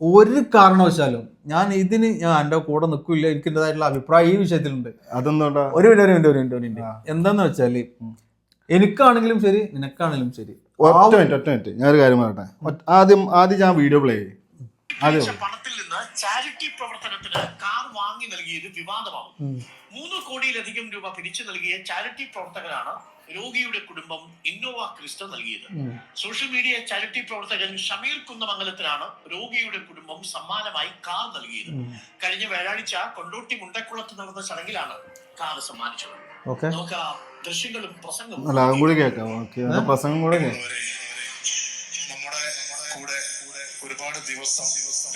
ഒരു കാരണവശാലും ഞാൻ എൻ്റെ കൂടെ നിൽക്കില്ല. എനിക്ക് എൻ്റെതായിട്ടുള്ള അഭിപ്രായം ഈ വിഷയത്തിലുണ്ട്. അതെന്തുകൊണ്ടാ? ഒരു മിനിറ്റ് എന്താന്ന് വെച്ചാല്, എനിക്കാണെങ്കിലും ശരി നിനക്കാണെങ്കിലും ശരി, ഒറ്റ മിനിറ്റ് ഞാനൊരു കാര്യം പറയട്ടെ. ആദ്യം ഞാൻ വീഡിയോ പ്ലേ ചെയ്യും. പണത്തിൽ നിന്ന് ചാരിറ്റി പ്രവർത്തനത്തിന് കാർ വാങ്ങി നൽകിയത് വിവാദമാവും. 3 കോടിയിലധികം രൂപ പിരിച്ചു നൽകിയ ചാരിറ്റി പ്രവർത്തകനാണ് രോഗിയുടെ കുടുംബം ഇന്നോവ ക്രിസ്റ്റ നൽകിയത്. സോഷ്യൽ മീഡിയ ചാരിറ്റി പ്രവർത്തകൻ ഷമീർ കുന്നമംഗലത്തിനാണ് രോഗിയുടെ കുടുംബം സമ്മാനമായി കാർ നൽകിയത്. കഴിഞ്ഞ വ്യാഴാഴ്ച കൊണ്ടോട്ടി മുണ്ടക്കുളത്ത് നടന്ന ചടങ്ങിലാണ് കാർ സമ്മാനിച്ചത്. നമുക്ക് ദൃശ്യങ്ങളും പ്രസംഗവും ഒരുപാട് ദിവസം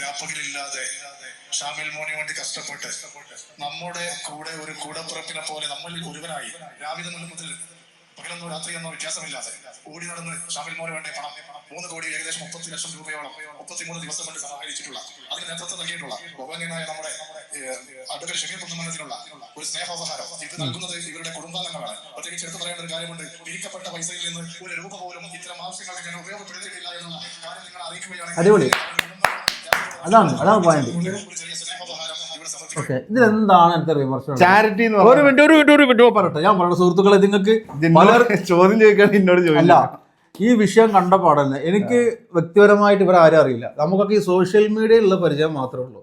വ്യാപകരില്ലാതെ ഷാമിൽ മോനെ വേണ്ടി കഷ്ടപ്പെട്ട് നമ്മുടെ കൂടെ ഒരു കൂടപ്പിറപ്പിനെ പോലെ നമ്മൾ ഒരുവനായി രാവിലെ മുതൽ പകലെന്നോ രാത്രിയെന്നോ വ്യത്യാസമില്ലാതെ ഓടി നടന്ന് ഷാമിൽ മോനെ വേണ്ടി പണം 3 കോടി ഏകദേശം 30 ലക്ഷം രൂപയോളം 33 ദിവസം കൊണ്ട് സഹായിച്ചിട്ടുള്ള അതിന് നേതൃത്വം നൽകിയിട്ടുള്ള ബഹുമാന്യനായ നമ്മുടെ അഡ്വക്കേറ്റ് ഷമീർ കുന്നമംഗലത്തിനുള്ള ഒരു സ്നേഹോപഹാരം ഇത് നൽകുന്നത് ഇവരുടെ കുടുംബാംഗങ്ങളാണ്. പ്രത്യേകിച്ച് എടുത്തു പറയേണ്ട ഒരു കാര്യമുണ്ട്. പിരിക്കപ്പെട്ട പൈസയിൽ നിന്ന് ഒരു രൂപ പോലും ഇത്തരം ആവശ്യങ്ങൾക്ക് ഞാൻ ഉപയോഗപ്പെടുത്തിയിട്ടില്ല എന്നുള്ള കാര്യം നിങ്ങൾ അറിയിക്കുകയാണ്. അടിപൊളി. അതാണ് പോയിന്റ്. ഓക്കെ, ഇതിലെന്താണ് എന്റെ വിമർശനം? ചാരിറ്റി ഒരു മിനിറ്റ് പറയട്ടെ. ഞാൻ പറയട്ടെ സുഹൃത്തുക്കളെ, നിങ്ങൾക്ക് ചോദ്യം ചോദിക്കാൻ എന്നോട് അല്ല, ഈ വിഷയം കണ്ട പാടന്നെ എനിക്ക് വ്യക്തിപരമായിട്ട് ഇവരെ ആരും അറിയില്ല. നമുക്കൊക്കെ ഈ സോഷ്യൽ മീഡിയയിലുള്ള പരിചയം മാത്രമേ ഉള്ളൂ.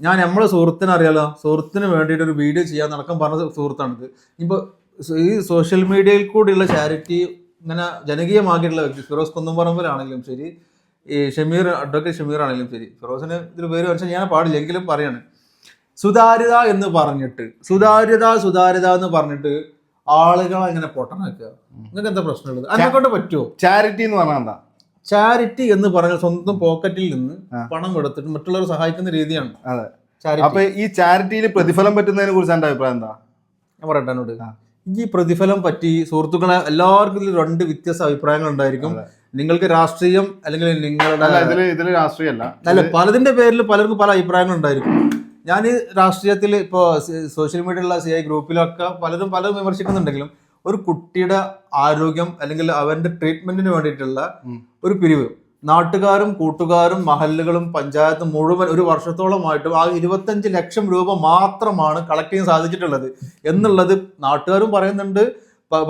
ഞാൻ നമ്മളെ സുഹൃത്തിനെ അറിയാലോ, സുഹൃത്തിന് വേണ്ടിയിട്ട് ഒരു വീഡിയോ ചെയ്യാൻ നടക്കാൻ പറഞ്ഞ സുഹൃത്താണിത്. ഇപ്പോൾ ഈ സോഷ്യൽ മീഡിയയിൽ കൂടിയുള്ള ചാരിറ്റി ഇങ്ങനെ ജനകീയമാക്കിയിട്ടുള്ള വ്യക്തി ഫിറോസ് കുന്നംപറമ്പിലാണെങ്കിലും ശരി, ഈ അഡ്വക്കേറ്റ് ഷമീർ ആണെങ്കിലും ശരി, ഫിറോസിന് ഇതിൽ പേര് മനസ്സിൽ ഞാൻ പാടില്ല എങ്കിലും പറയാണ്. സുതാര്യത എന്ന് പറഞ്ഞിട്ട് സുതാര്യത എന്ന് പറഞ്ഞിട്ട് ആളുകളെ ഇങ്ങനെ പൊട്ടനാക്കുക. നിങ്ങൾക്ക് എന്താ പ്രശ്നമുള്ളത്? അതിനെക്കൊണ്ട് പറ്റുമോ? ചാരിറ്റി എന്ന് പറഞ്ഞാൽ എന്താ? ചാരിറ്റി എന്ന് പറഞ്ഞാൽ സ്വന്തം പോക്കറ്റിൽ നിന്ന് പണം എടുത്തിട്ട് മറ്റുള്ളവരെ സഹായിക്കുന്ന രീതിയാണ്. അപ്പൊ ഈ ചാരിറ്റിയിൽ പ്രതിഫലം പറ്റുന്നതിനെ കുറിച്ച് എന്റെ അഭിപ്രായം എന്താ? ഞാൻ പറയട്ടെ എന്നോട്. ഈ പ്രതിഫലം പറ്റി സുഹൃത്തുക്കളെ എല്ലാവർക്കും ഇതിൽ 2 വ്യത്യസ്ത അഭിപ്രായങ്ങൾ ഉണ്ടായിരിക്കും. നിങ്ങൾക്ക് രാഷ്ട്രീയം അല്ലെങ്കിൽ നിങ്ങളുടെ ഇതില് രാഷ്ട്രീയമല്ല, അല്ല, പലതിന്റെ പേരിൽ പലർക്കും പല അഭിപ്രായങ്ങൾ ഉണ്ടായിരിക്കും. ഞാൻ രാഷ്ട്രീയത്തിൽ ഇപ്പോൾ സോഷ്യൽ മീഡിയയിലുള്ള CI ഗ്രൂപ്പിലൊക്കെ പലരും വിമർശിക്കുന്നുണ്ടെങ്കിലും ഒരു കുട്ടിയുടെ ആരോഗ്യം അല്ലെങ്കിൽ അവന്റെ ട്രീറ്റ്മെന്റിന് വേണ്ടിയിട്ടുള്ള ഒരു പിരിവ് നാട്ടുകാരും കൂട്ടുകാരും മഹല്ലുകളും പഞ്ചായത്തും മുഴുവൻ ഒരു വർഷത്തോളമായിട്ടും ആ 25 ലക്ഷം രൂപ മാത്രമാണ് കളക്ട് ചെയ്യാൻ സാധിച്ചിട്ടുള്ളത് എന്നുള്ളത് നാട്ടുകാരും പറയുന്നുണ്ട്,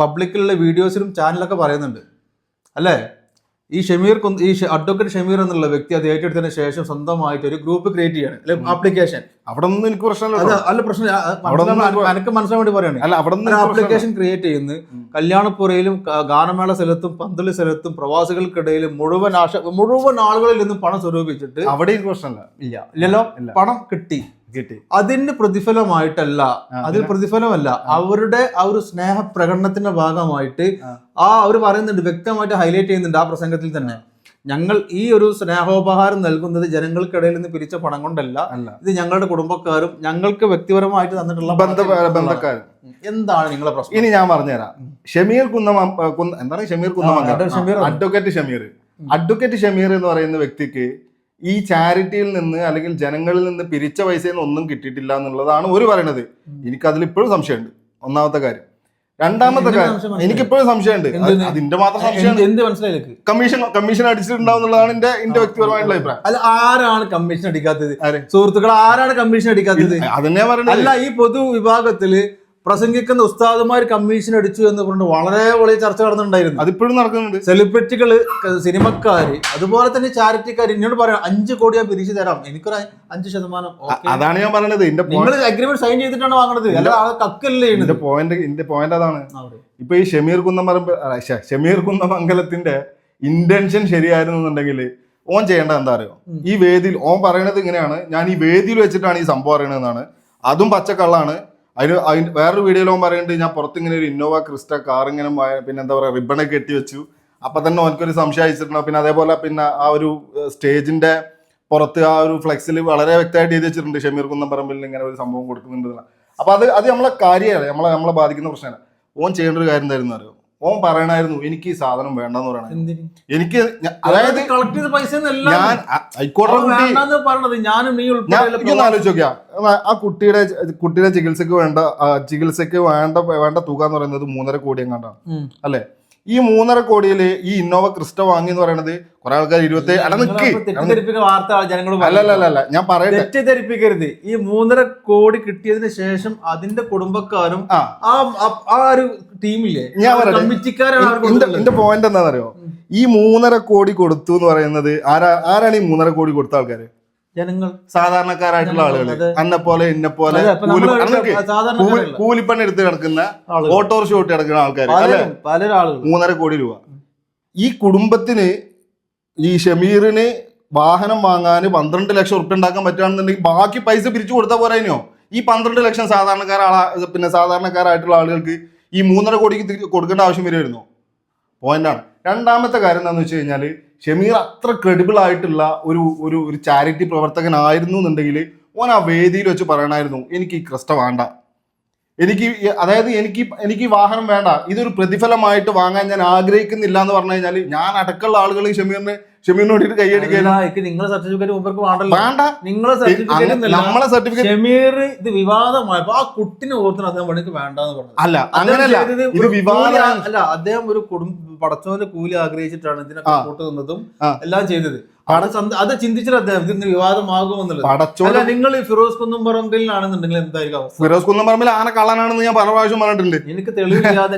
പബ്ലിക്കിലുള്ള വീഡിയോസിലും ചാനലൊക്കെ പറയുന്നുണ്ട്. അല്ലേ? ഈ അഡ്വക്കേറ്റ് ഷമീർ എന്നുള്ള വ്യക്തി അത് ഏറ്റെടുത്തതിന് ശേഷം സ്വന്തമായിട്ട് ഒരു ഗ്രൂപ്പ് ക്രിയേറ്റ് ചെയ്യാണ്, അല്ലെ, ആപ്ലിക്കേഷൻ. അവിടെ ഒന്നും എനിക്ക് പ്രശ്നമല്ല. അല്ല, പ്രശ്നം എനിക്ക് മനസ്സിലാൻ വേണ്ടി പറയുകയാണ്. ആപ്ലിക്കേഷൻ ക്രിയേറ്റ് ചെയ്യുന്നു. കല്യാണപ്പുറയിലും ഗാനമേള സ്ഥലത്തും പന്തല് സ്ഥലത്തും പ്രവാസികൾക്കിടയിലും മുഴുവൻ ആളുകളിൽ നിന്നും പണം സ്വരൂപിച്ചിട്ട് അവിടെ ഇല്ലല്ലോ, പണം കിട്ടി. അതിന്റെ പ്രതിഫലമായിട്ടല്ല, അതിൽ പ്രതിഫലമല്ല, അവരുടെ ആ ഒരു സ്നേഹ പ്രകടനത്തിന്റെ ഭാഗമായിട്ട് അവർ പറയുന്നുണ്ട്, വ്യക്തമായിട്ട് ഹൈലൈറ്റ് ചെയ്യുന്നുണ്ട് ആ പ്രസംഗത്തിൽ തന്നെ. ഞങ്ങൾ ഈ ഒരു സ്നേഹോപഹാരം നൽകുന്നത് ജനങ്ങൾക്കിടയിൽ നിന്ന് പിരിച്ച പണം കൊണ്ടല്ല, ഇത് ഞങ്ങളുടെ കുടുംബക്കാരും ഞങ്ങൾക്ക് വ്യക്തിപരമായിട്ട് തന്നിട്ടുള്ള ബന്ധക്കാരും. എന്താണ് നിങ്ങളെ പ്രശ്നം? ഇനി ഞാൻ പറഞ്ഞുതരാം. അഡ്വക്കേറ്റ് ഷമീർ എന്ന് പറയുന്ന വ്യക്തിക്ക് ഈ ചാരിറ്റിയിൽ നിന്ന് അല്ലെങ്കിൽ ജനങ്ങളിൽ നിന്ന് പിരിച്ച പൈസയിൽ നിന്ന് ഒന്നും കിട്ടിയിട്ടില്ല എന്നുള്ളതാണ് ഒരു പറയണത്. എനിക്കതിൽ ഇപ്പോഴും സംശയമുണ്ട്. ഒന്നാമത്തെ കാര്യം. രണ്ടാമത്തെ കാര്യം, എനിക്കിപ്പോഴും സംശയമുണ്ട്. അതിന്റെ മാത്രം സംശയം എന്ത് മനസ്സിലായി? കമ്മീഷൻ അടിച്ചിട്ടുണ്ടാവുന്നതാണ് എന്റെ വ്യക്തിപരമായിട്ടുള്ള അഭിപ്രായം. അല്ല, ആരാണ് കമ്മീഷൻ അടിക്കാത്തത്? സുഹൃത്തുക്കൾ, ആരാണ് കമ്മീഷൻ അടിക്കാത്തത്? അതന്നെ പറയുന്നത്. അല്ല, ഈ പൊതുവിഭാഗത്തില് പ്രസംഗിക്കുന്ന ഉസ്താദുമാർ കമ്മീഷൻ അടിച്ചു എന്ന് പറഞ്ഞിട്ട് വളരെ വലിയ ചർച്ച നടന്നിട്ടുണ്ടായിരുന്നു. അതിപ്പോഴും നടക്കുന്നുണ്ട്. സെലിബ്രിറ്റികള്, സിനിമക്കാര്, അതുപോലെ തന്നെ ചാരിറ്റിക്കാർ എന്നോട് പറയാം 5 കോടി ഞാൻ പിരിച്ചു തരാം, എനിക്കൊരു 5%. അതാണ് ഞാൻ പറഞ്ഞത്. നിങ്ങൾ അഗ്രിമെന്റ് സൈൻ ചെയ്തിട്ടാണ് വാങ്ങണത്, അല്ല കക്കല്ലേ. എന്റെ പോയിന്റ് അതാണ്. ഇപ്പൊ ഈ ഷമീർ കുന്നമംഗലത്തിന്റെ ഇന്റൻഷൻ ശരിയായിരുന്നുണ്ടെങ്കിൽ ഓൻ ചെയ്യേണ്ടത് എന്താ അറിയോ? ഈ വേദിയിൽ ഓൻ പറയണത് ഇങ്ങനെയാണ്, ഞാൻ ഈ വേദിയിൽ വെച്ചിട്ടാണ് ഈ സംഭവം അറിയണതെന്നാണ്. അതും പച്ചക്കള്ളാണ്. അതിന് വേറൊരു വീഡിയോയിലോ പറയുന്നുണ്ട്, ഞാൻ പുറത്തിങ്ങനെ ഒരു ഇന്നോവ ക്രിസ്റ്റ കാർ ഇങ്ങനെ പിന്നെ എന്താ പറയുക റിബണൊക്കെ കെട്ടി വെച്ചു. അപ്പൊ തന്നെ ഓനക്കൊരു സംശയം അയച്ചിട്ടുണ്ടോ. പിന്നെ അതേപോലെ പിന്നെ ആ ഒരു സ്റ്റേജിന്റെ പുറത്ത് ആ ഒരു ഫ്ലെക്സിൽ വളരെ വ്യക്തമായിട്ട് എഴുതി വെച്ചിട്ടുണ്ട് ഷമീർ കുന്നംപറമ്പിൽ ഇങ്ങനെ ഒരു സംഭവം കൊടുക്കുന്നുണ്ട്. അപ്പൊ അത് നമ്മളെ കാര്യമാണ്, നമ്മളെ ബാധിക്കുന്ന പ്രശ്നമാണ്. ഓൻ ചെയ്യേണ്ട ഒരു കാര്യം എന്തായിരുന്നു അറിയോ? ഓൻ പറയണായിരുന്നു, എനിക്ക് ഈ സാധനം വേണ്ടെന്ന് പറയണ. എനിക്ക് അതായത് കളക്ട് ചെയ്ത പൈസ ഞാൻ ആലോചിച്ച് നോക്കിയാ ആ കുട്ടിയുടെ ചികിത്സക്ക് വേണ്ട തുക എന്ന് പറയുന്നത് 3.5 കോടി എങ്ങാണ്ടാണ്. അല്ലെ? ഈ 3.5 കോടിയില് ഈ ഇന്നോവ ക്രിസ്റ്റ വാങ്ങി എന്ന് പറയുന്നത് കുറെ ആൾക്കാർ 27 അല്ല നിക്ക് തെറ്റിദ്ധരിപ്പിക്കുന്ന വാർത്ത ജനങ്ങൾ അല്ലല്ല ഞാൻ പറയട്ടെ, തെറ്റിദ്ധരിപ്പിക്കരുത്. ഈ 3.5 കോടി കിട്ടിയതിന് ശേഷം അതിന്റെ കുടുംബക്കാരും ആ ഒരു ടീമില്ലേ, ഞാൻ പറയട്ടെ, കമ്മിറ്റിക്കാരാണ്. എന്റെ പോയിന്റ് എന്താണെന്നറിയോ, ഈ 3.5 കോടി കൊടുത്തു എന്ന് പറയുന്നത് ആരാണ് ഈ 3.5 കോടി കൊടുത്ത ആൾക്കാര്? ജനങ്ങൾ, സാധാരണക്കാരായിട്ടുള്ള ആളുകൾ, അന്നെ പോലെ ഇന്നെ പോലെ കൂലിപ്പണി എടുത്ത് കിടക്കുന്ന ഓട്ടോറിക്ഷ ഓട്ടി കിടക്കുന്ന ആൾക്കാർ അല്ലെ, പല ആളുകൾ 3.5 കോടി രൂപ. ഈ കുടുംബത്തിന് ഈ ഷമീറിന് വാഹനം വാങ്ങാൻ 12 ലക്ഷം ഉറുപ്പ്യ ഉണ്ടാക്കാൻ പറ്റുകയാണെന്നുണ്ടെങ്കിൽ ബാക്കി പൈസ പിരിച്ചു കൊടുത്താൽ പോരാനോ? ഈ 12 ലക്ഷം സാധാരണക്കാരായിട്ടുള്ള ആളുകൾക്ക് ഈ 3.5 കോടിക്ക് കൊടുക്കേണ്ട ആവശ്യം വരുമായിരുന്നോ? പോയിന്റാണ്. രണ്ടാമത്തെ കാര്യം എന്താണെന്ന് വെച്ച് കഴിഞ്ഞാൽ, ഷമീർ അത്ര ക്രെഡിബിൾ ആയിട്ടുള്ള ഒരു ചാരിറ്റി പ്രവർത്തകനായിരുന്നു എന്നുണ്ടെങ്കിൽ ഓൻ ആ വേദിയിൽ വെച്ച് പറയണമായിരുന്നു, എനിക്ക് ഈ ക്രിസ്റ്റ വേണ്ട, എനിക്ക് ഈ വാഹനം വേണ്ട, ഇതൊരു പ്രതിഫലമായിട്ട് വാങ്ങാൻ ഞാൻ ആഗ്രഹിക്കുന്നില്ല എന്ന് പറഞ്ഞു കഴിഞ്ഞാൽ ഞാൻ അടക്കമുള്ള ആളുകൾ ഷമീറിന് വേണ്ടിയിട്ട് കൈയടിക്കില്ല. നിങ്ങളെ സർട്ടിഫിക്കറ്റ് വേണ്ട, നമ്മളെ സർട്ടിഫിക്കറ്റ് ഷമീർ ഇത് വിവാദമായപ്പോ ആ കുട്ടിനെ ഓർത്തിന് അദ്ദേഹം പണിക്ക് വേണ്ടെന്ന് പറഞ്ഞു. അല്ല, അങ്ങനെയല്ല, ഇത് വിവാദം അല്ല. അദ്ദേഹം ഒരു പടച്ചവന്റെ കൂലി ആഗ്രഹിച്ചിട്ടാണ് ഇതിനൊക്കെ കൂട്ടു നിന്നതും എല്ലാം ചെയ്തത്. അത് ചിന്തിച്ചിട്ട് അദ്ദേഹം ഇതിന് വിവാദമാകുമെന്നുള്ളത്. നിങ്ങൾ ഫിറോസ് കുന്നംപറമ്പിലാണെന്നുണ്ടെങ്കിൽ എന്തായിരിക്കും അവസ്ഥ? ഫിറോസ് കുന്നംപറമ്പിൽ ആന കള്ളനാണെന്ന് ഞാൻ പല പ്രാവശ്യം പറഞ്ഞിട്ടുണ്ട്. എനിക്ക് തെളിവില്ലാതെ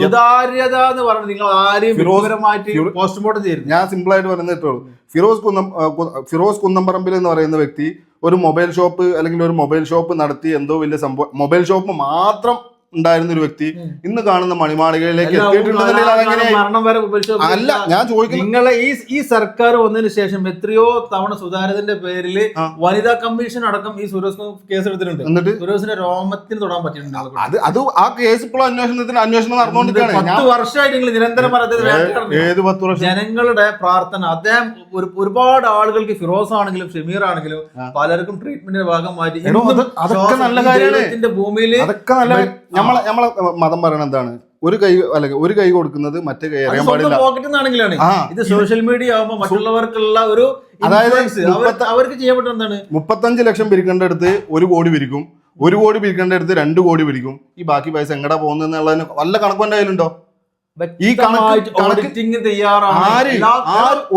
സുതാര്യത എന്ന് പറഞ്ഞത് നിങ്ങൾ ആരെയും ഫിറോസുമായിട്ട് പോസ്റ്റ്മോർട്ടം ചെയ്തു. ഞാൻ സിമ്പിൾ ആയിട്ട് പറയുന്നത് ഫിറോസ് കുന്നംപറമ്പിൽ എന്ന് പറയുന്ന വ്യക്തി ഒരു മൊബൈൽ ഷോപ്പ് അല്ലെങ്കിൽ ഒരു മൊബൈൽ ഷോപ്പ് നടത്തി എന്തോ വലിയ സംഭവം, മൊബൈൽ ഷോപ്പ് മാത്രം ഉണ്ടായിരുന്ന ഒരു വ്യക്തി ഇന്ന് കാണുന്ന മണിമാളികയിലേക്ക് എത്തിയിട്ടുണ്ടെങ്കിൽ അല്ല ഞാൻ ചോദിക്കുന്നത്. നിങ്ങളെ ഈ സർക്കാർ വന്നതിന് ശേഷം എത്രയോ തവണ സുതാര്യതന്റെ പേരിൽ വനിതാ കമ്മീഷൻ അടക്കം ഈ സുരേഷ് കേസ് എടുത്തിട്ടുണ്ട്. എന്നിട്ട് സുരേഷിന്റെ രോമത്തിന് തൊടാൻ പറ്റിയിട്ടുണ്ട്. അത് ആ കേസ് ഇപ്പോൾ അന്വേഷണം നടന്നുകൊണ്ടിരിക്കുകയാണ്. 10 വർഷമായിട്ട് നിങ്ങൾ നിരന്തരം ജനങ്ങളുടെ പ്രാർത്ഥന. അദ്ദേഹം ഒരുപാട് ആളുകൾക്ക് ഫിറോസ് ആണെങ്കിലും ഷമീർ ആണെങ്കിലും പലർക്കും ട്രീറ്റ്മെന്റിന്റെ ഭാഗമായിട്ട് ഭൂമിയിൽ നമ്മളെ മതം പറയണത് എന്താണ്? ഒരു കൈ കൊടുക്കുന്നത് മറ്റേ കൈ അറിയാൻ പാടില്ല. ഇത് സോഷ്യൽ മീഡിയ ആകുമ്പോൾ മറ്റുള്ളവർക്കുള്ള ഒരു, അതായത് അവർക്ക് ചെയ്യപ്പെട്ട എന്താണ്, 35 ലക്ഷം പിരിക്കേണ്ട അടുത്ത് 1 കോടി പിരിക്കും, 1 കോടി പിരിക്കേണ്ട അടുത്ത് 2 കോടി പിരിക്കും. ഈ ബാക്കി പൈസ എങ്ങടാ പോകുന്നതിന് വല്ല കണക്കും എന്റെ കയ്യിലുണ്ടോ? ഈ ഓഡിറ്റിംഗ് തയ്യാറാണ്.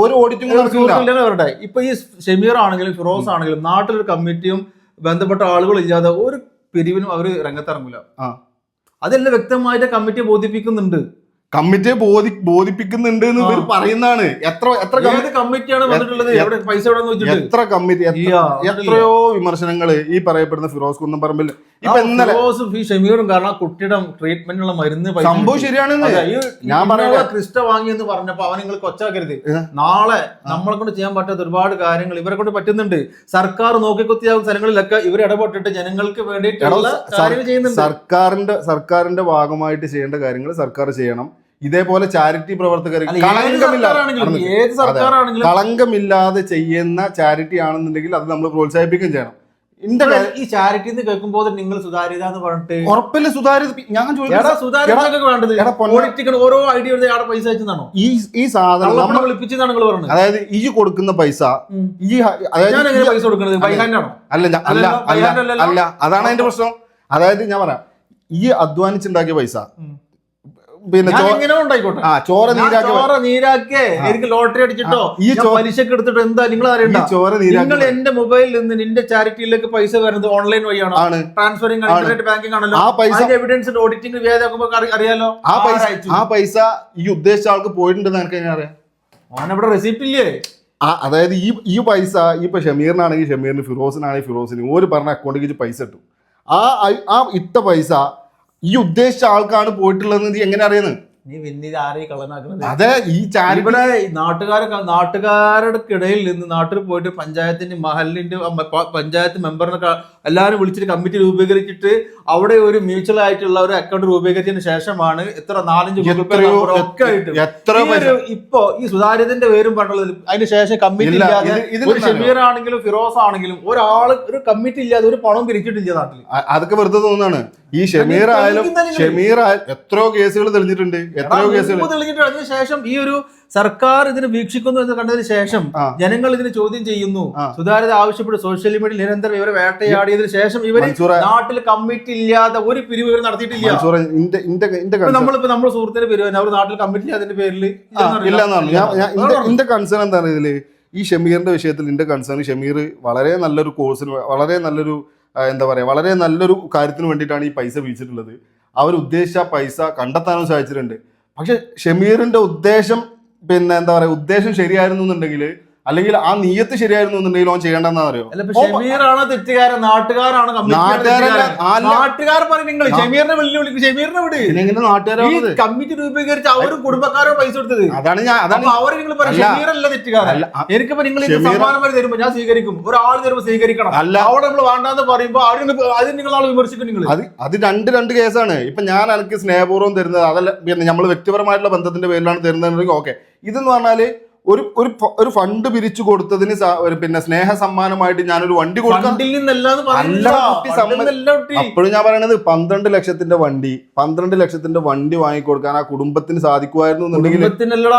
ഒരു ഓഡിറ്റിംഗ് അവരുടെ ഇപ്പൊ ഈ ഷമീർ ആണെങ്കിലും ഫിറോസ് ആണെങ്കിലും നാട്ടിലൊരു കമ്മിറ്റിയും ബന്ധപ്പെട്ട ആളുകളും ഇല്ലാതെ ഒരു പിരിവിനും അവര് രംഗത്തിറങ്ങില്ല. അതെല്ലാം വ്യക്തമായിട്ട് കമ്മിറ്റിയെ ബോധിപ്പിക്കുന്നുണ്ട്. കമ്മിറ്റിയെ ബോധിപ്പിക്കുന്നുണ്ട് എന്ന് ഇവർ പറയുന്നതാണ്. കമ്മിറ്റിയാണ് വന്നിട്ടുള്ളത്, പൈസ എത്ര കമ്മിറ്റി, എത്രയോ വിമർശനങ്ങൾ ഈ പറയപ്പെടുന്ന ഫിറോസ് കുന്നംപറമ്പിൽ ഇപ്പൊ ഷമീറും കാരണം കുട്ടിയുടെ ട്രീറ്റ്മെന്റിനുള്ള മരുന്ന് സംഭവം ശരിയാണെന്ന് ഞാൻ പറയാ. ക്രിസ്റ്റ വാങ്ങിയെന്ന് പറഞ്ഞപ്പോ അവൻ നിങ്ങൾ കൊച്ചാക്കരുത്. നാളെ നമ്മളെ കൊണ്ട് ചെയ്യാൻ പറ്റാത്ത ഒരുപാട് കാര്യങ്ങൾ ഇവരെ കൊണ്ട് പറ്റുന്നുണ്ട്. സർക്കാർ നോക്കിക്കൊത്തിയാകുന്ന സ്ഥലങ്ങളിലൊക്കെ ഇവർ ഇടപെട്ടിട്ട് ജനങ്ങൾക്ക് വേണ്ടിയിട്ടുള്ള കാര്യങ്ങൾ ചെയ്യുന്നുണ്ട്. സർക്കാരിന്റെ ഭാഗമായിട്ട് ചെയ്യേണ്ട കാര്യങ്ങൾ സർക്കാർ ചെയ്യണം. ഇതേപോലെ ചാരിറ്റി പ്രവർത്തകർ കളങ്കമില്ലാതെ ചെയ്യുന്ന ചാരിറ്റി ആണെന്നുണ്ടെങ്കിൽ അത് നമ്മൾ പ്രോത്സാഹിപ്പിക്കുകയും ചെയ്യണം. ഈ ചാരിറ്റി കേൾക്കുമ്പോൾ നിങ്ങൾ സുതാര്യത എന്ന് പറഞ്ഞിട്ട് ഉറപ്പില്ല. സുതാര്യത ഞാൻ ഓരോ ഐഡിയ പൈസ അയച്ചതാണോ? ഈ സാധനം വിളിപ്പിച്ചതാണ് നിങ്ങൾ പറഞ്ഞത്. അതായത് ഈ കൊടുക്കുന്ന പൈസ പൈസ കൊടുക്കുന്നത് അല്ല, അതാണ് അതിന്റെ പ്രശ്നം. അതായത് ഞാൻ പറയാം, ഈ അധ്വാനിച്ചുണ്ടാക്കിയ പൈസ പിന്നെ ചോര നീരാക്കേ എനിക്ക് ലോട്ടറി അടിച്ചിട്ടോ ഈ പലിശക്ക് എടുത്തിട്ടോ എന്താ നിങ്ങൾ അറിയണ്ട. നിങ്ങൾ എന്റെ മൊബൈലിൽ നിന്ന് നിന്റെ ചാരിറ്റിയിലേക്ക് പൈസ വരുന്നത് ഓൺലൈൻ വഴിയാണോ? ട്രാൻസ്ഫറിംഗ് ഇന്റർനെറ്റ് ബാങ്കിംഗ് ആണല്ലോ. ആ പൈസ എവിഡൻസ് ഓഡിറ്റിംഗ് വേദാക്കുമ്പോ അറിയാലോ. ആ പൈസ ഈ ഉദ്ദേശിച്ച ആൾക്ക് പോയിട്ടുണ്ടെന്ന് എനിക്ക് എങ്ങനെ അറിയാം? ഓനെവിടെ റെസിപ്റ്റ് ഇല്ലേ? അതായത് ഈ പൈസ ഇപ്പൊ ഷമീറിനാണെങ്കിൽ ഷമീറിന്, ഫിറോസിനാണെങ്കിൽ ഫിറോസിന് ഒരു പറഞ്ഞ അക്കൗണ്ടിലേക്ക് പൈസ ഇട്ടു. ആ ഇട്ട പൈസ ഈ ഉദ്ദേശിച്ച ആൾക്കാണ് പോയിട്ടുള്ളത് എങ്ങനെ അറിയുന്നത്? അതെ, ഈ ഇവിടെ നാട്ടുകാരുടെ ഇടയിൽ നിന്ന് നാട്ടിൽ പോയിട്ട് പഞ്ചായത്തിന്റെ മഹലിന്റെ പഞ്ചായത്ത് മെമ്പറിനൊക്കെ എല്ലാവരും വിളിച്ചിട്ട് കമ്മിറ്റി രൂപീകരിച്ചിട്ട് അവിടെ ഒരു മ്യൂച്വൽ ആയിട്ടുള്ള ഒരു അക്കൗണ്ട് രൂപീകരിച്ചതിന് ശേഷമാണ് എത്ര 4-5 ഒക്കെ ആയിട്ട് ഇപ്പൊ ഈ സുതാര്യതന്റെ പേരും പറഞ്ഞുള്ളത്. അതിന് ശേഷം കമ്മിറ്റി ഇല്ലാതെ ഒരു ഷമീർ ആണെങ്കിലും ഫിറോസ് ആണെങ്കിലും ഒരു കമ്മിറ്റി ഇല്ലാതെ ഒരു പണവും പിരിച്ചിട്ടില്ല നാട്ടിൽ. അതൊക്കെ വെറുതെ തോന്നുന്നതാണ്. ഈ ഷമീർ ആയാലും എത്രയോ കേസുകൾ തെളിഞ്ഞിട്ടുണ്ട്. തെളിഞ്ഞിട്ട് അതിനുശേഷം ഈ ഒരു സർക്കാർ ഇതിന് വീക്ഷിക്കുന്നു എന്ന് കണ്ടതിന് ശേഷം ജനങ്ങൾ ഇതിന് ചോദ്യം ചെയ്യുന്നു, സുതാര്യത ആവശ്യപ്പെട്ട് സോഷ്യൽ മീഡിയയിൽ നിരന്തരം ഇവരെ വേട്ടയാടിയതിനു ശേഷം ഇവര് നാട്ടിൽ കമ്മിറ്റി ഇല്ലാതെ ഒരു പിരിവ് ഇവർ നടത്തിയിട്ടില്ല. നമ്മളിപ്പോ നമ്മുടെ സുഹൃത്തിന്റെ പിരിവ് അവർ നാട്ടിൽ കമ്മിറ്റി ഇല്ലാതിന്റെ പേരിൽ എന്റെ കൺസേൺ എന്താണ് ഇതില്? ഈ ഷമീറിന്റെ വിഷയത്തിൽ എന്റെ കൺസേൺ, ഷമീർ വളരെ നല്ലൊരു കോഴ്സിന്, വളരെ നല്ലൊരു എന്താ പറയാ, വളരെ നല്ലൊരു കാര്യത്തിന് വേണ്ടിയിട്ടാണ് ഈ പൈസ വീഴ്ചിട്ടുള്ളത്. അവർ ഉദ്ദേശിച്ച പൈസ കണ്ടെത്താനും സാധിച്ചിട്ടുണ്ട്. പക്ഷെ ഷമീറിന്റെ ഉദ്ദേശം പിന്നെ എന്താ പറയാ, ഉദ്ദേശം ശരിയായിരുന്നു എന്നുണ്ടെങ്കിൽ, അല്ലെങ്കിൽ ആ നീയത്ത് ശരിയായിരുന്നു എന്നുണ്ടെങ്കിൽ ഓൻ ചെയ്യേണ്ടെന്നാ അറിയോ? ഷമീറാണ് തെറ്റുകാരൻ, നാട്ടുകാരാണ് നാട്ടുകാർ പറയും. നിങ്ങൾ ഷമീറിനെ വെല്ലുവിളിക്കും, ഷമീറിനെ വിട്. നാട്ടുകാരെ കമ്മിറ്റി രൂപീകരിച്ച് അവരും കുടുംബക്കാരോ പൈസ കൊടുത്തത്. അതാണ് അവര് നിങ്ങൾ പറയും ഷമീറല്ല തെറ്റുകാരൻ. എനിക്കിപ്പോ നിങ്ങൾ സമ്മാനം തരുമ്പോ ഞാൻ സ്വീകരിക്കും, ഒരാൾ തരുമ്പോ സ്വീകരിക്കണം. അവിടെ നമ്മൾ വേണ്ടാന്ന് പറയുമ്പോ അത് നിങ്ങൾ ആൾ വിമർശിക്കും. നിങ്ങൾ അത് രണ്ട് കേസാണ്. ഇപ്പൊ ഞാൻ എനിക്ക് സ്നേഹപൂർവ്വം തരുന്നത്, അതല്ല പിന്നെ നമ്മൾ വ്യക്തിപരമായിട്ടുള്ള ബന്ധത്തിന്റെ പേരിലാണ് തരുന്നതെന്നുണ്ടെങ്കിൽ ഓക്കെ. ഇതെന്ന് പറഞ്ഞാല് ഒരു ഫണ്ട് പിരിച്ചു കൊടുത്തതിന് പിന്നെ സ്നേഹ സമ്മാനമായിട്ട് ഞാനൊരു വണ്ടി കൊടുക്കാം. അപ്പോഴും ഞാൻ പറയണത് 12 ലക്ഷത്തിന്റെ വണ്ടി വാങ്ങിക്കൊടുക്കാൻ ആ കുടുംബത്തിന് സാധിക്കുമായിരുന്നു എന്നുണ്ടെങ്കിൽ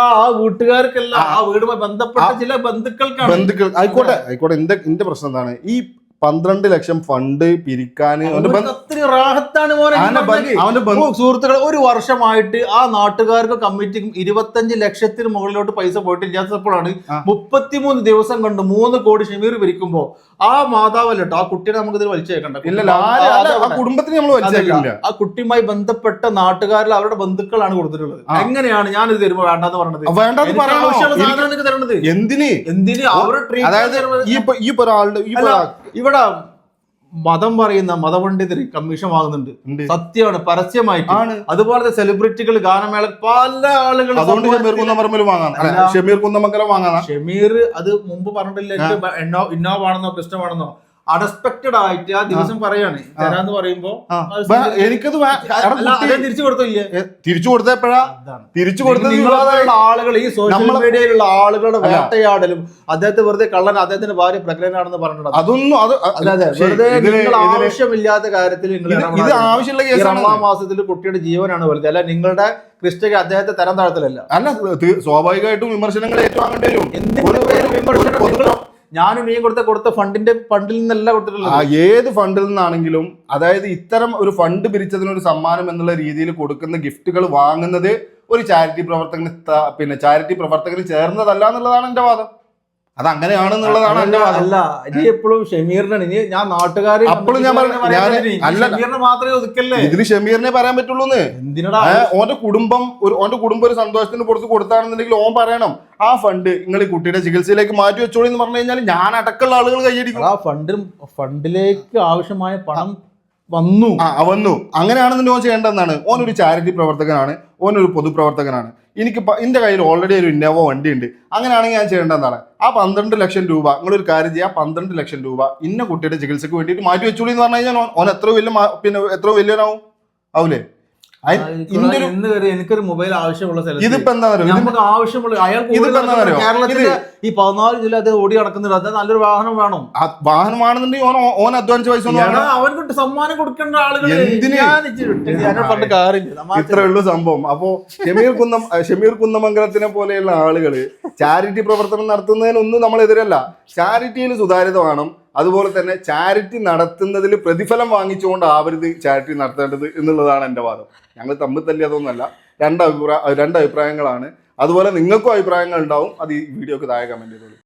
ആ വീട്ടുകാർക്കല്ല, ആ വീടുമായി ബന്ധപ്പെട്ട ചില ബന്ധുക്കൾ ആയിക്കോട്ടെ. എന്റെ പ്രശ്നം എന്താണ്? ഈ 12 ലക്ഷം ഫണ്ട് പിരിക്കാൻ സുഹൃത്തുക്കൾ, ഒരു വർഷമായിട്ട് ആ നാട്ടുകാർക്കും കമ്മിറ്റിക്കും 25 ലക്ഷത്തിന് മുകളിലോട്ട് പൈസ പോയിട്ടില്ലാത്തപ്പോഴാണ് 33 ദിവസം കൊണ്ട് 3 കോടി ഷമീർ പിരിക്കുമ്പോ ആ മാതാവല്ലോ, ആ കുട്ടിയെ നമുക്ക് ഇതിൽ വലിച്ചേക്കണ്ട. കുടുംബത്തിന് നമ്മൾ വലിച്ചേക്കില്ല. ആ കുട്ടിയുമായി ബന്ധപ്പെട്ട നാട്ടുകാരിൽ അവരുടെ ബന്ധുക്കളാണ് കൊടുത്തിട്ടുള്ളത്. എങ്ങനെയാണ് ഞാൻ ഇത് തരുമ്പോ വേണ്ടാന്ന് പറഞ്ഞത്? തരണത് എന്തിന് അവരുടെ ഈ ഒരാളുടെ ഇവിടെ മതം പറയുന്ന മതപണ്ഡിതര് കമ്മീഷൻ വാങ്ങുന്നുണ്ട്, സത്യമാണ്, പരസ്യമായിട്ട്. അതുപോലെ സെലിബ്രിറ്റികൾ, ഗാനമേള, പല ആളുകളും ഷമീർ അത് മുമ്പ് പറഞ്ഞിട്ടില്ല ഇന്നോവ ആണെന്നോ ക്രിസ്റ്റമാണെന്നോ, അൺഎക്സ്പെക്ടഡ് ആയിട്ട് ആ ദിവസം പറയാണ് തരാന്ന് പറയുമ്പോ എനിക്കത് തിരിച്ചു കൊടുത്തില്ലേ? തിരിച്ചു കൊടുത്തപ്പോഴാ തിരിച്ചു കൊടുത്തത് ആളുകൾ, ഈ സോഷ്യൽ മീഡിയയിലുള്ള ആളുകളുടെ വേട്ടയാടലും, അദ്ദേഹത്തെ വെറുതെ കള്ളൻ, അദ്ദേഹത്തിന്റെ ഭാര്യ പ്രഗ്നന്റാണെന്ന് പറഞ്ഞിട്ടുണ്ട്. അതൊന്നും വെറുതെ ആവശ്യമില്ലാത്ത കാര്യത്തിൽ ഇത് ആവശ്യമുള്ള റമദാൻ മാസത്തിൽ കുട്ടിയുടെ ജീവനാണ് വലുത്, അല്ല നിങ്ങളുടെ ക്രിസ്റ്റയ്ക്ക് അദ്ദേഹത്തെ തരം താഴ്ത്തലല്ല. അല്ല, സ്വാഭാവികമായിട്ടും വിമർശനങ്ങൾ ഏറ്റുവാങ്ങേണ്ടി വരും. ഞാനും നീ കൊടുത്ത ഫണ്ടിൽ നിന്നല്ല കൊടുത്തിട്ടുള്ളത്. ഏത് ഫണ്ടിൽ നിന്നാണെങ്കിലും, അതായത് ഇത്തരം ഒരു ഫണ്ട് പിരിച്ചതിനൊരു സമ്മാനം എന്നുള്ള രീതിയിൽ കൊടുക്കുന്ന ഗിഫ്റ്റുകൾ വാങ്ങുന്നത് ഒരു ചാരിറ്റി പ്രവർത്തകന് ചേർന്നതല്ല എന്നുള്ളതാണ് എന്റെ വാദം. അത് അങ്ങനെയാണെന്നുള്ളതാണ് എന്റെ വാദം. അല്ല, ഇനി എപ്പോഴും ഷമീറിനാണ്. ഇനി ഞാൻ നാട്ടുകാരെ അപ്പോഴും ഞാൻ മാത്രമേ ഒതുക്കല്ലേ ഇതിന് ഷമീറിനെ പറയാൻ പറ്റുള്ളൂ. എന്തിനാ ഓന്റെ കുടുംബം ഒരു സന്തോഷത്തിന് പുറത്ത് കൊടുത്താണെന്നുണ്ടെങ്കിൽ ഓൻ പറയണം ആ ഫണ്ട് നിങ്ങൾ ഈ കുട്ടിയുടെ ചികിത്സയിലേക്ക് മാറ്റി വെച്ചോളൂ എന്ന് പറഞ്ഞു കഴിഞ്ഞാൽ ഞാൻ അടക്കമുള്ള ആളുകൾ കൈയടിക്കും. ആ ഫണ്ടിലേക്ക് ആവശ്യമായ പണം വന്നു. അങ്ങനെയാണെന്ന് ഓൻ ചെയ്യേണ്ടതെന്നാണ്. ഓനൊരു ചാരിറ്റി പ്രവർത്തകനാണ്, ഓനൊരു പൊതുപ്രവർത്തകനാണ്. എനിക്ക് എന്റെ കയ്യിൽ ഓൾറെഡി ഒരു ഇന്നോവ വണ്ടി ഉണ്ട്. അങ്ങനെയാണെങ്കിൽ ഞാൻ ചെയ്യേണ്ടതാണ് ആ 12 ലക്ഷം രൂപ നിങ്ങളൊരു കാര്യം ചെയ്യുക, 12 ലക്ഷം രൂപ ഇന്ന കുട്ടിയുടെ ചികിത്സക്ക് വേണ്ടിയിട്ട് മാറ്റി വെച്ചോളൂ എന്ന് പറഞ്ഞു കഴിഞ്ഞാൽ ഓൻ എത്ര വലിയവനാവും ആവൂലേ? എനിക്കൊരു മൊബൈൽ ആവശ്യമുള്ള സ്ഥലത്ത് ഇതിപ്പോ എന്താ നമുക്ക് ആവശ്യമുള്ള കേരളത്തിലെ ഈ 14 ജില്ല അത് ഓടി നടക്കുന്നുണ്ട്. അത് നല്ലൊരു വാഹനം വേണം. വാഹനമാണെന്നുണ്ടെങ്കിൽ ഓൻ അധ്വാനിച്ച പൈസ അവർക്ക് സമ്മാനം കൊടുക്കേണ്ട ആളുകൾ ഇത്രേ ഉള്ളൂ സംഭവം. അപ്പോ ഷമീർ കുന്നമംഗലത്തിനെ പോലെയുള്ള ആളുകള് ചാരിറ്റി പ്രവർത്തനം നടത്തുന്നതിനൊന്നും നമ്മളെതിരല്ല. ചാരിറ്റിയിൽ സുതാര്യത വേണം. അതുപോലെ തന്നെ ചാരിറ്റി നടത്തുന്നതിൽ പ്രതിഫലം വാങ്ങിച്ചുകൊണ്ട് ആവരുത് ചാരിറ്റി നടത്തേണ്ടത് എന്നുള്ളതാണ് എൻ്റെ വാദം. ഞങ്ങൾ തമ്മിൽ തല്ലിയതൊന്നുമല്ല, രണ്ട് അഭിപ്രായങ്ങളാണ്. അതുപോലെ നിങ്ങൾക്കും അഭിപ്രായങ്ങൾ ഉണ്ടാവും. അത് ഈ വീഡിയോക്ക് താഴെ കമന്റ് ചെയ്തോളൂ.